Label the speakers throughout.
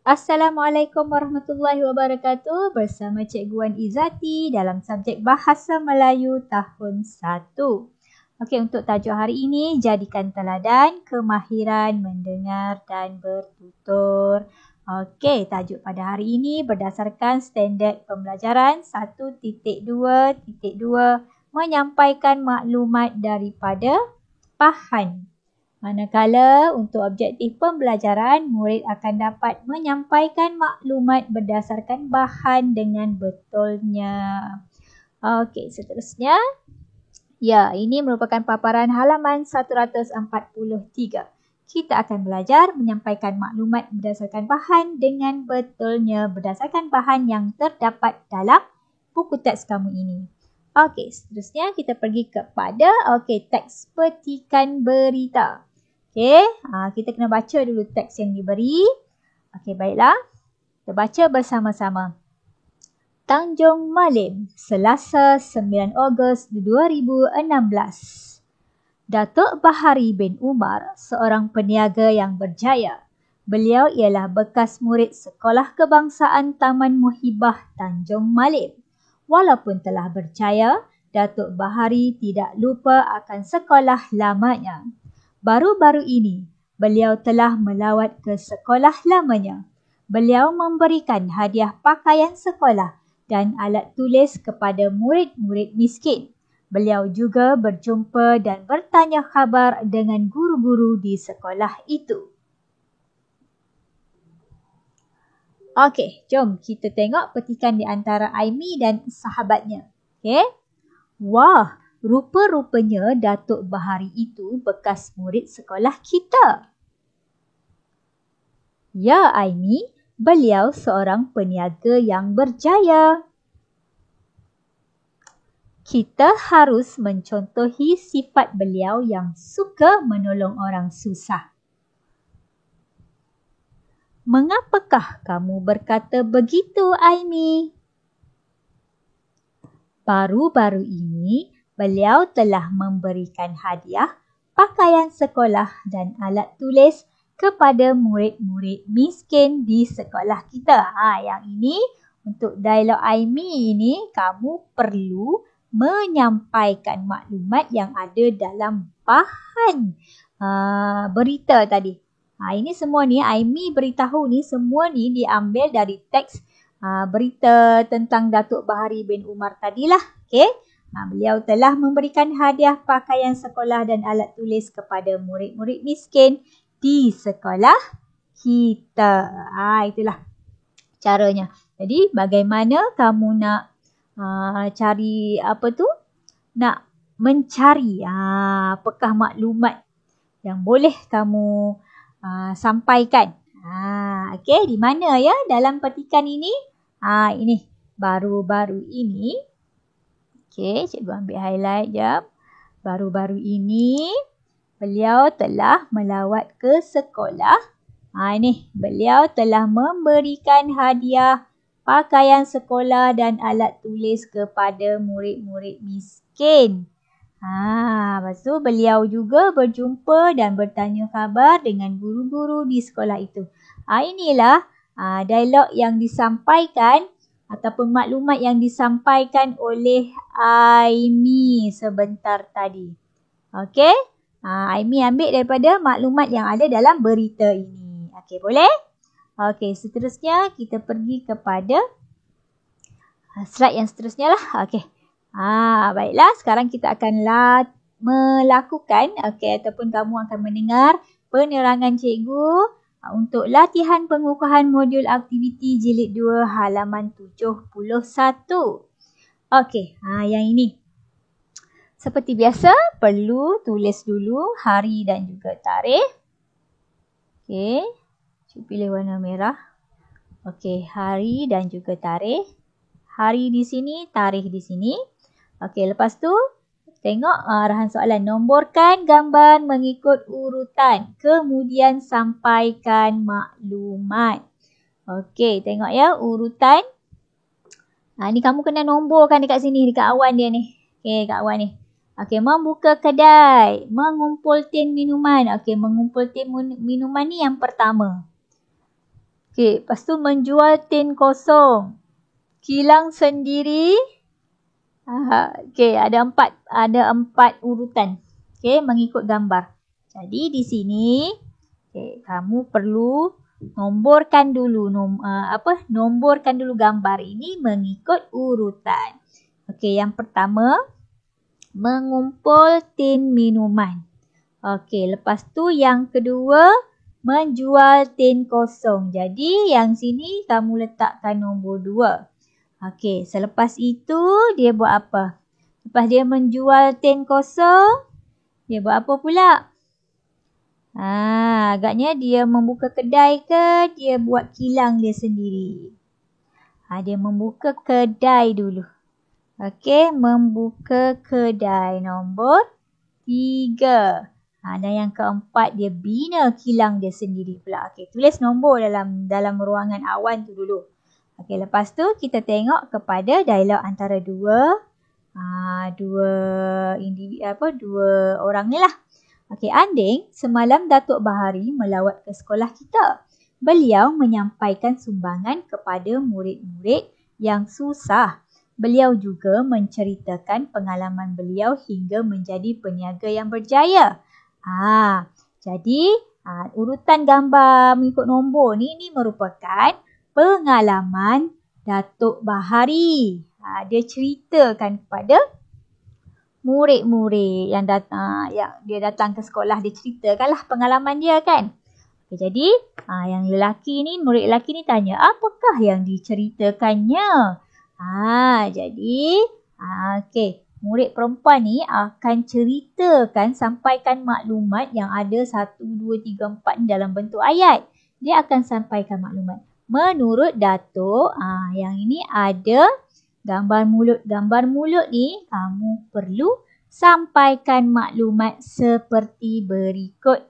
Speaker 1: Assalamualaikum warahmatullahi wabarakatuh. Bersama Cikgu Wan Izzati dalam subjek Bahasa Melayu tahun 1. Okey, untuk tajuk hari ini, jadikan teladan kemahiran mendengar dan bertutur. Okey, tajuk pada hari ini berdasarkan standard pembelajaran 1.2.2, menyampaikan maklumat daripada bahan. Manakala untuk objektif pembelajaran, murid akan dapat menyampaikan maklumat berdasarkan bahan dengan betulnya. Okey, seterusnya. Ya, ini merupakan paparan halaman 143. Kita akan belajar menyampaikan maklumat berdasarkan bahan dengan betulnya berdasarkan bahan yang terdapat dalam buku teks kamu ini. Okey, seterusnya kita pergi kepada teks petikan berita. Okey, kita kena baca dulu teks yang diberi. Okey, baiklah. Kita baca bersama-sama. Tanjung Malim, Selasa 9 Ogos 2016. Datuk Bahari bin Umar, seorang peniaga yang berjaya. Beliau ialah bekas murid Sekolah Kebangsaan Taman Muhibah Tanjung Malim. Walaupun telah berjaya, Datuk Bahari tidak lupa akan sekolah lamanya. Baru-baru ini, beliau telah melawat ke sekolah lamanya. Beliau memberikan hadiah pakaian sekolah dan alat tulis kepada murid-murid miskin. Beliau juga berjumpa dan bertanya khabar dengan guru-guru di sekolah itu. Okey, jom kita tengok petikan di antara Aimi dan sahabatnya. Okey. Wah, rupa-rupanya Datuk Bahari itu bekas murid sekolah kita. Ya, Aimi, beliau seorang peniaga yang berjaya. Kita harus mencontohi sifat beliau yang suka menolong orang susah. Mengapakah kamu berkata begitu, Aimi? Baru-baru ini, beliau telah memberikan hadiah pakaian sekolah dan alat tulis kepada murid-murid miskin di sekolah kita. Yang ini untuk dialog Aimi ini, kamu perlu menyampaikan maklumat yang ada dalam bahan berita tadi. Ini semua ni, Aimi beritahu ni, semua ni diambil dari teks berita tentang Datuk Bahari bin Umar tadilah. Okey. Beliau telah memberikan hadiah pakaian sekolah dan alat tulis kepada murid-murid miskin di sekolah kita. Itulah caranya. Jadi bagaimana kamu nak cari nak mencari apakah maklumat yang boleh kamu sampaikan. Okey, di mana ya dalam petikan ini? Ini baru-baru ini. Okey, cikgu ambil highlight jap. Baru-baru ini beliau telah melawat ke sekolah. Ini beliau telah memberikan hadiah pakaian sekolah dan alat tulis kepada murid-murid miskin. Lepas tu beliau juga berjumpa dan bertanya khabar dengan guru-guru di sekolah itu. Inilah dialog yang disampaikan ataupun maklumat yang disampaikan oleh Aimi sebentar tadi. Okey? Aimi ambil daripada maklumat yang ada dalam berita ini. Okey, boleh? Okey, seterusnya kita pergi kepada slide yang seterusnya lah. Okey. Baiklah, sekarang kita akan melakukan ataupun kamu akan mendengar penerangan cikgu untuk latihan pengukuhan modul aktiviti jilid 2 halaman 71. Okey, yang ini. Seperti biasa, perlu tulis dulu hari dan juga tarikh. Okey, cuba pilih warna merah. Okey, hari dan juga tarikh. Hari di sini, tarikh di sini. Okey, lepas tu tengok arahan soalan. Nomborkan gambar mengikut urutan. Kemudian sampaikan maklumat. Okey, tengok ya urutan. Ni kamu kena nomborkan dekat sini, dekat awan dia ni. Okey, dekat awan ni. Okey, membuka kedai. Mengumpul tin minuman. Okey, mengumpul tin minuman ni yang pertama. Okey, lepas tu menjual tin kosong. Kilang sendiri. Okey, ada empat urutan. Okey, mengikut gambar. Jadi di sini kamu perlu nomborkan dulu gambar ini mengikut urutan. Okey, yang pertama mengumpul tin minuman. Okey, lepas tu yang kedua menjual tin kosong. Jadi yang sini kamu letakkan nombor 2. Okey, selepas itu dia buat apa? Lepas dia menjual tin kosong, dia buat apa pula? Agaknya dia membuka kedai ke dia buat kilang dia sendiri? Dia membuka kedai dulu. Okey, membuka kedai nombor 3. Dan yang keempat dia bina kilang dia sendiri pula. Okey, tulis nombor dalam ruangan awan tu dulu. Okey, lepas tu kita tengok kepada dialog antara dua orang ni lah. Okey, Anding, semalam Datuk Bahari melawat ke sekolah kita. Beliau menyampaikan sumbangan kepada murid-murid yang susah. Beliau juga menceritakan pengalaman beliau hingga menjadi peniaga yang berjaya. Jadi urutan gambar mengikut nombor ni merupakan pengalaman Datuk Bahari. Dia ceritakan kepada murid-murid yang dia datang ke sekolah, dia ceritakanlah pengalaman dia kan. Okay, jadi murid lelaki ni tanya, apakah yang diceritakannya? Murid perempuan ni akan ceritakan, sampaikan maklumat yang ada 1, 2, 3, 4 dalam bentuk ayat. Dia akan sampaikan maklumat. Menurut Datuk, yang ini ada gambar mulut. Gambar mulut ni kamu perlu sampaikan maklumat seperti berikut.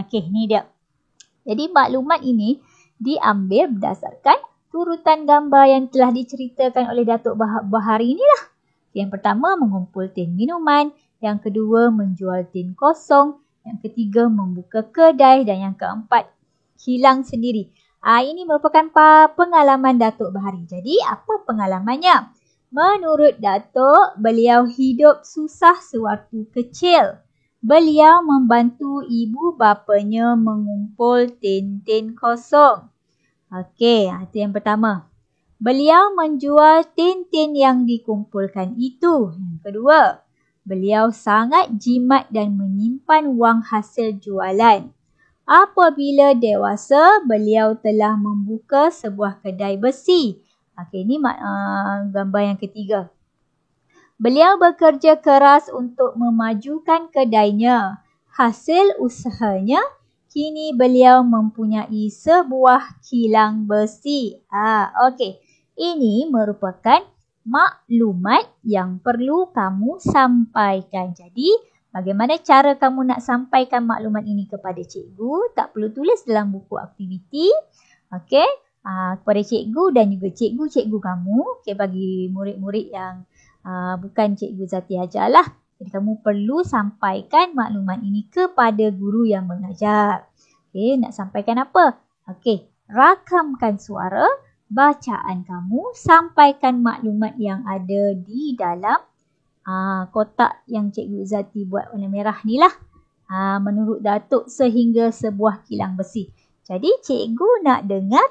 Speaker 1: Ni dia. Jadi maklumat ini diambil berdasarkan turutan gambar yang telah diceritakan oleh Datuk Bahari inilah. Yang pertama mengumpul tin minuman, yang kedua menjual tin kosong, yang ketiga membuka kedai dan yang keempat kilang sendiri. Ini merupakan pengalaman Datuk Bahari. Jadi apa pengalamannya? Menurut Datuk, beliau hidup susah sewaktu kecil. Beliau membantu ibu bapanya mengumpul tin-tin kosong. Okey, itu yang pertama. Beliau menjual tin-tin yang dikumpulkan itu. Yang kedua, beliau sangat jimat dan menyimpan wang hasil jualan. Apabila dewasa, beliau telah membuka sebuah kedai besi. Ini gambar yang ketiga. Beliau bekerja keras untuk memajukan kedainya. Hasil usahanya, kini beliau mempunyai sebuah kilang besi. Ini merupakan maklumat yang perlu kamu sampaikan. Jadi, bagaimana cara kamu nak sampaikan maklumat ini kepada cikgu? Tak perlu tulis dalam buku aktiviti. Kepada cikgu dan juga cikgu-cikgu kamu. Bagi murid-murid yang bukan Cikgu Zati Hajar lah. Jadi, kamu perlu sampaikan maklumat ini kepada guru yang mengajar. Nak sampaikan apa? Rakamkan suara bacaan kamu, sampaikan maklumat yang ada di dalam kotak yang Cikgu Zati buat warna merah ni lah. Menurut Datuk sehingga sebuah kilang besi. Jadi cikgu nak dengar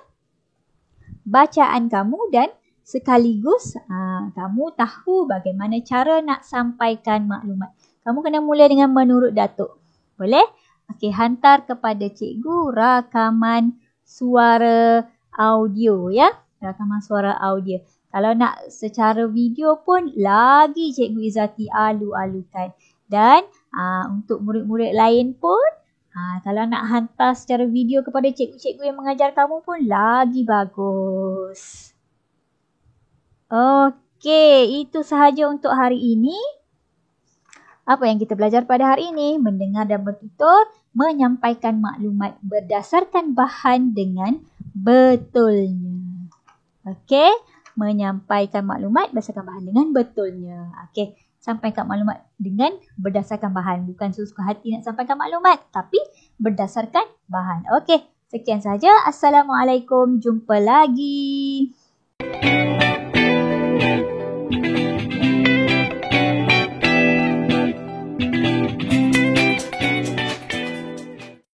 Speaker 1: bacaan kamu dan sekaligus kamu tahu bagaimana cara nak sampaikan maklumat. Kamu kena mula dengan menurut Datuk. Boleh? Hantar kepada cikgu rakaman suara audio ya. Rakaman suara audio. Kalau nak secara video pun lagi Cikgu Izzati alu-alukan. Dan untuk murid-murid lain pun kalau nak hantar secara video kepada cikgu-cikgu yang mengajar kamu pun lagi bagus. Okey, itu sahaja untuk hari ini. Apa yang kita belajar pada hari ini? Mendengar dan bertutur, menyampaikan maklumat berdasarkan bahan dengan betulnya. Okey, menyampaikan maklumat berdasarkan bahan dengan betulnya. Okey, sampaikan maklumat dengan berdasarkan bahan. Bukan sesuka hati nak sampaikan maklumat, tapi berdasarkan bahan. Okey, Sekian saja. Assalamualaikum. Jumpa lagi.